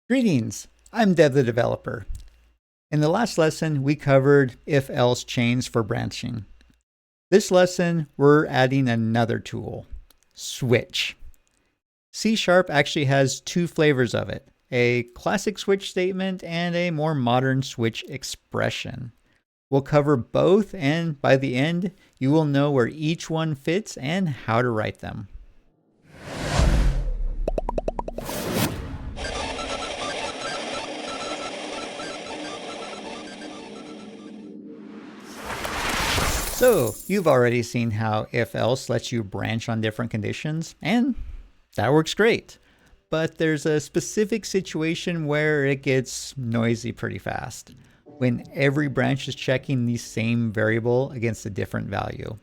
Greetings, I'm Dev the Developer. In the last lesson, we covered if-else chains for branching. This lesson, we're adding another tool, switch. C# actually has two flavors of it, a classic switch statement and a more modern switch expression. We'll cover both, and by the end, you will know where each one fits and how to write them. So, you've already seen how if-else lets you branch on different conditions, and that works great. But there's a specific situation where it gets noisy pretty fast, when every branch is checking the same variable against a different value.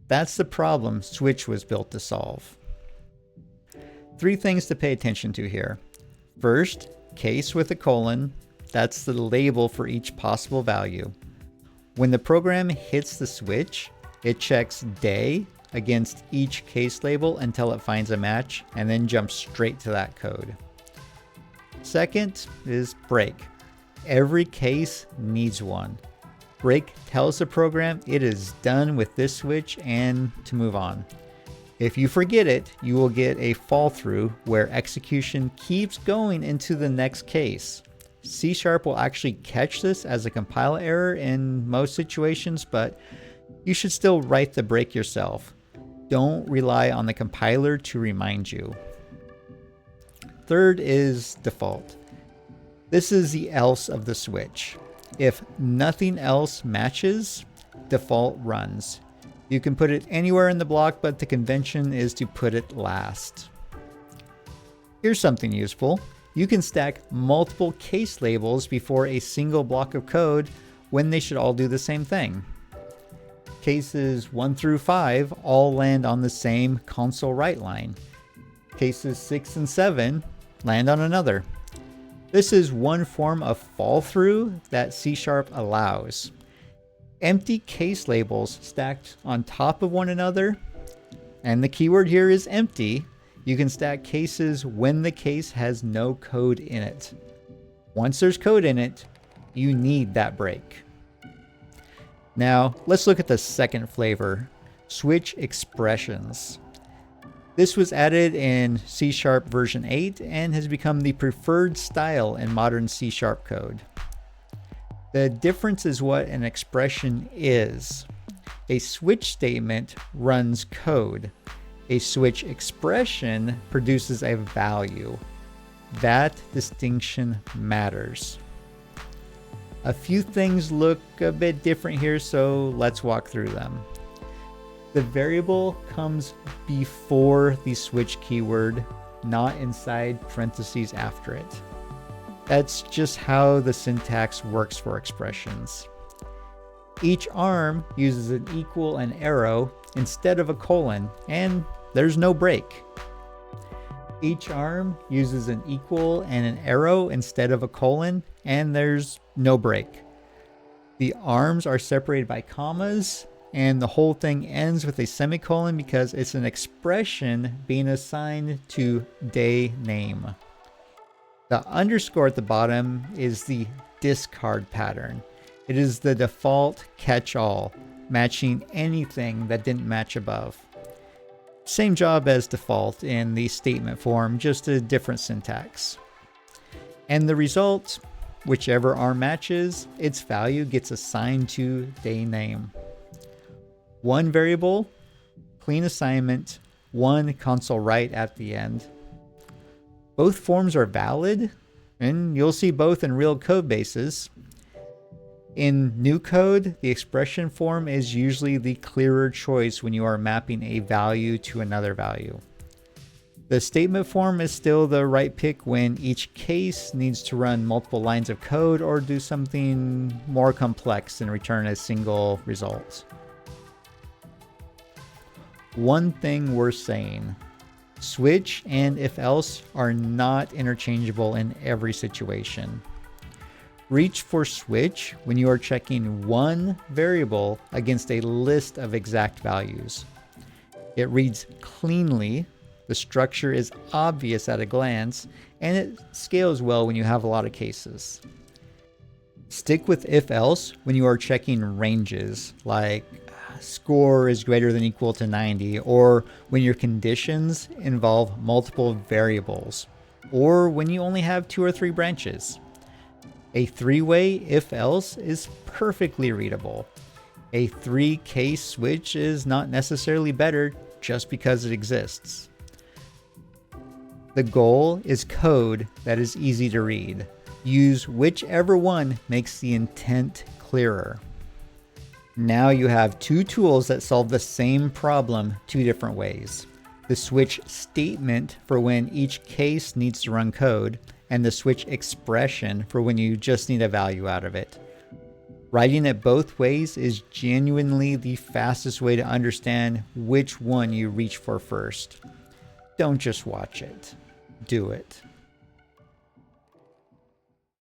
That's the problem switch was built to solve. Three things to pay attention to here. First, case with a colon, that's the label for each possible value. When the program hits the switch, it checks day against each case label until it finds a match and then jumps straight to that code. Second is break. Every case needs one. Break tells the program it is done with this switch and to move on. If you forget it, you will get a fall through where execution keeps going into the next case. C# will actually catch this as a compile error in most situations, but you should still write the break yourself. Don't rely on the compiler to remind you. Third is default. This is the else of the switch. If nothing else matches, default runs. You can put it anywhere in the block, but the convention is to put it last. Here's something useful. You can stack multiple case labels before a single block of code when they should all do the same thing. Cases 1 through 5 all land on the same console write line. Cases 6 and 7 land on another. This is one form of fall through that C# allows. Empty case labels stacked on top of one another, and the keyword here is empty. You can stack cases when the case has no code in it. Once there's code in it, you need that break. Now, let's look at the second flavor, switch expressions. This was added in C# version 8 and has become the preferred style in modern C# code. The difference is what an expression is. A switch statement runs code. A switch expression produces a value. That distinction matters. A few things look a bit different here, so let's walk through them. The variable comes before the switch keyword, not inside parentheses after it. That's just how the syntax works for expressions. Each arm uses an equal and arrow instead of a colon, and there's no break. Each arm uses an equal and an arrow instead of a colon, and there's no break. The arms are separated by commas, and the whole thing ends with a semicolon because it's an expression being assigned to day name. The underscore at the bottom is the discard pattern. It is the default catch-all, matching anything that didn't match above. Same job as default in the statement form, just a different syntax. And the result, whichever arm matches, its value gets assigned to day name. One variable, clean assignment, one console write at the end. Both forms are valid, and you'll see both in real code bases. In new code, the expression form is usually the clearer choice when you are mapping a value to another value. The statement form is still the right pick when each case needs to run multiple lines of code or do something more complex and return a single result. One thing worth saying, switch and if-else are not interchangeable in every situation. Reach for switch when you are checking one variable against a list of exact values. It reads cleanly. The The structure is obvious at a glance, and it scales well when you have a lot of cases. Stick with if-else when you are checking ranges, like score is greater than equal to 90, or when your conditions involve multiple variables, or when you only have 2 or 3 branches. A 3-way if-else is perfectly readable. A 3-case switch is not necessarily better just because it exists. The goal is code that is easy to read. Use whichever one makes the intent clearer. Now you have 2 tools that solve the same problem 2 different ways. The switch statement for when each case needs to run code, and the switch expression for when you just need a value out of it. Writing it both ways is genuinely the fastest way to understand which one you reach for first. Don't just watch it. Do it.